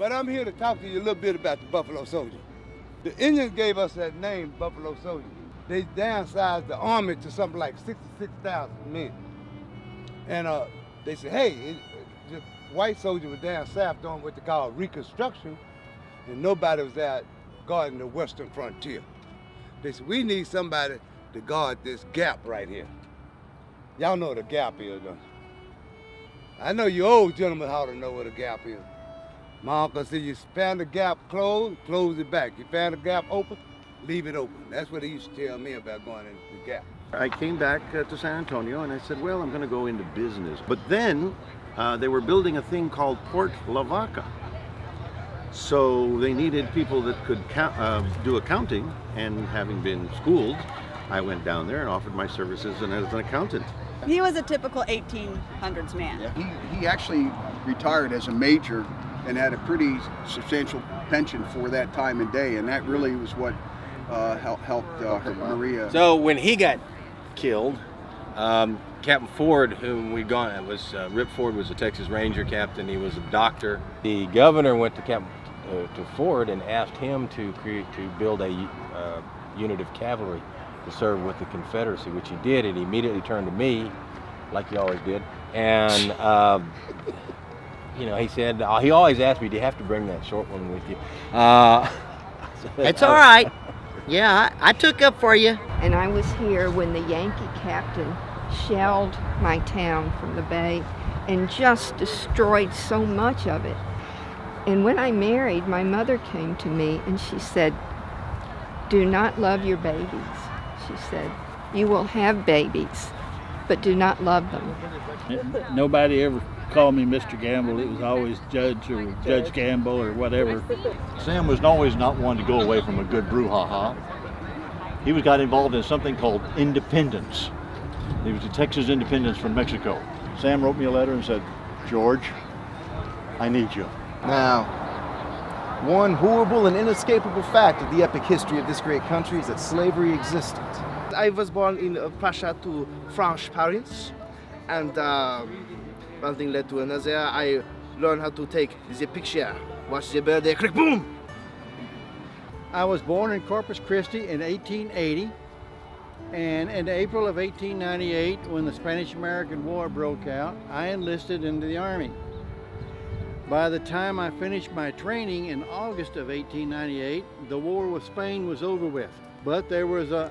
But I'm here to talk to you a little bit about the Buffalo Soldier. The Indians gave us that name, Buffalo Soldier. They downsized the army to something like 66,000 men. And they said, hey, the white soldier was down south doing what they call Reconstruction, and nobody was out guarding the western frontier. They said, we need somebody to guard this gap right here. Y'all know what a gap is, don't you? I know you old gentlemen ought to know what a gap is. My uncle said, you found the gap closed, close it back. You found the gap open, leave it open. That's what he used to tell me about going into the gap. I came back to San Antonio and I said, well, I'm going to go into business. But then they were building a thing called Port Lavaca. So they needed people that could do accounting, and having been schooled, I went down there and offered my services as an accountant. He was a typical 1800s man. Yeah. He actually retired as a major and had a pretty substantial pension for that time and day, and that really was what helped Maria. So when he got killed, Captain Ford, whom we'd gone, it was Rip Ford was a Texas Ranger captain. He was a doctor. The governor went to to Ford and asked him to build a unit of cavalry to serve with the Confederacy, which he did. And he immediately turned to me, like he always did, and you know, he said he always asked me, "Do you have to bring that short one with you?" It's all right. Yeah, I took up for you. And I was here when the Yankee captain shelled my town from the bay and just destroyed so much of it. And when I married, my mother came to me and she said, do not love your babies. She said, you will have babies, but do not love them. Nobody ever called me Mr. Gamble. It was always Judge or Judge Gamble or whatever. Sam was always not one to go away from a good brouhaha. He got involved in something called independence. He was the Texas independence from Mexico. Sam wrote me a letter and said, George, I need you. Now, one horrible and inescapable fact of the epic history of this great country is that slavery existed. I was born in Prussia to French parents, and one thing led to another. I learned how to take the picture, watch the bird, click, boom! I was born in Corpus Christi in 1880, and in April of 1898, when the Spanish-American War broke out, I enlisted into the Army. By the time I finished my training in August of 1898, the war with Spain was over with. But there was a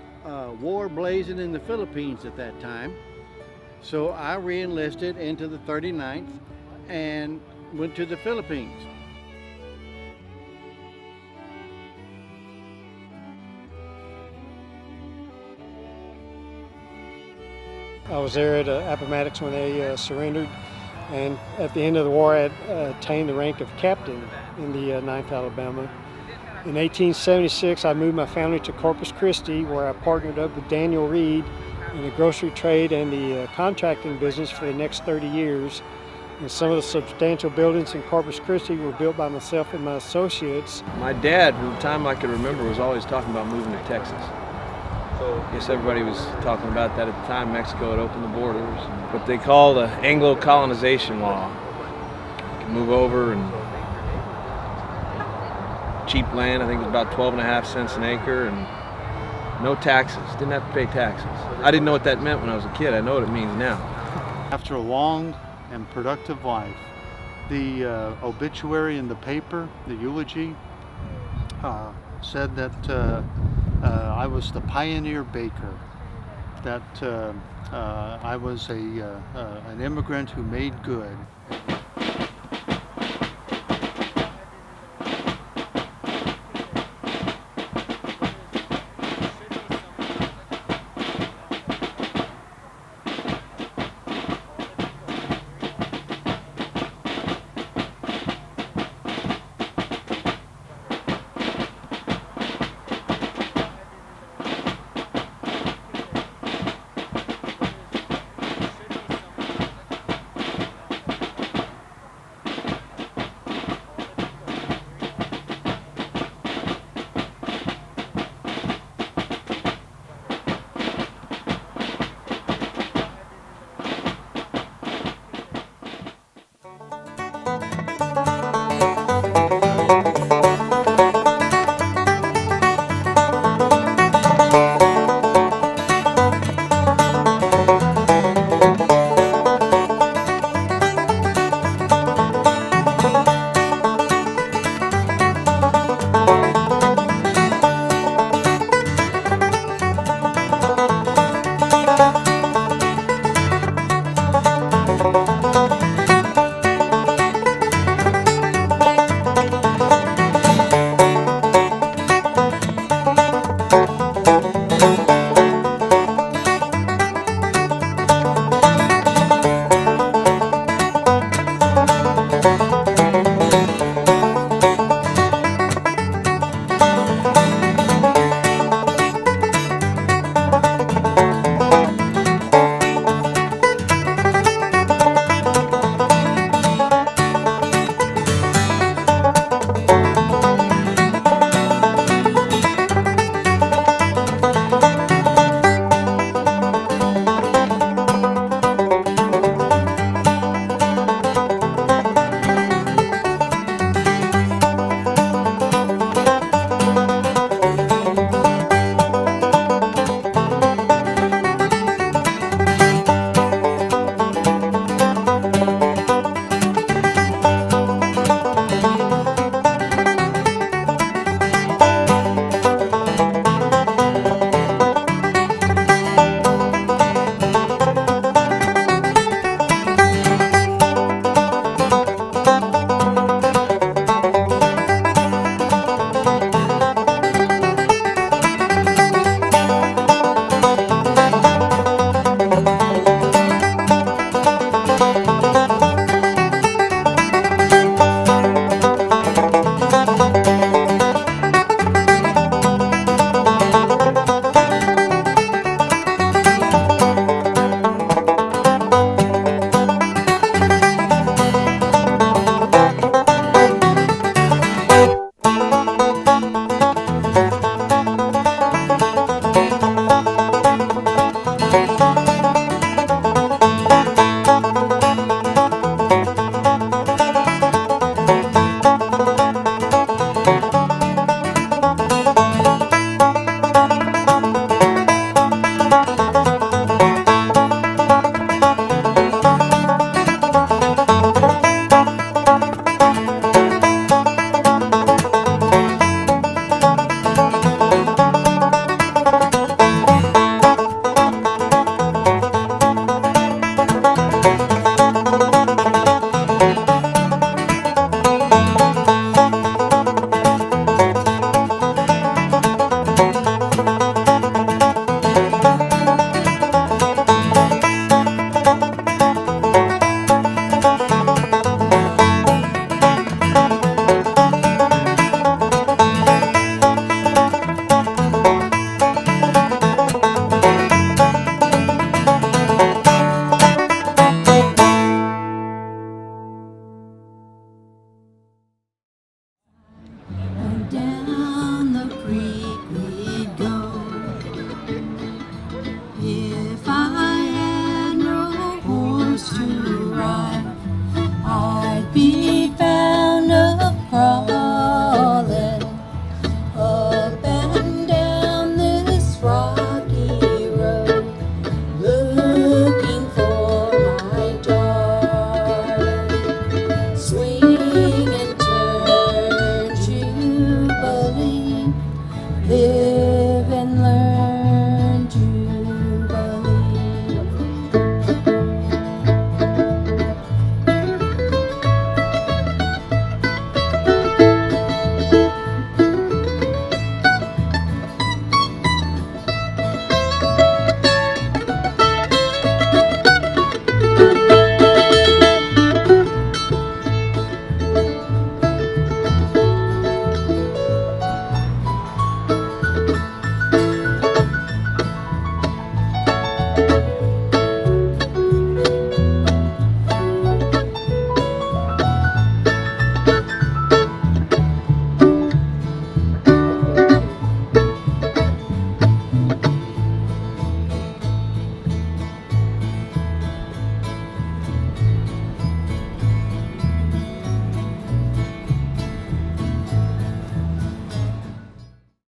war blazing in the Philippines at that time. So I re-enlisted into the 39th and went to the Philippines. I was there at Appomattox when they surrendered. And at the end of the war, I attained the rank of captain in the 9th Alabama. In 1876, I moved my family to Corpus Christi, where I partnered up with Daniel Reed in the grocery trade and the contracting business for the next 30 years. And some of the substantial buildings in Corpus Christi were built by myself and my associates. My dad, from the time I could remember, was always talking about moving to Texas. So I guess everybody was talking about that at the time. Mexico had opened the borders. What they call the Anglo-colonization law. You can move over and cheap land, I think it was about 12.5 cents an acre, and no taxes, didn't have to pay taxes. I didn't know what that meant when I was a kid. I know what it means now. After a long and productive life, the obituary in the paper, the eulogy, said that I was the pioneer baker, that I was an immigrant who made good.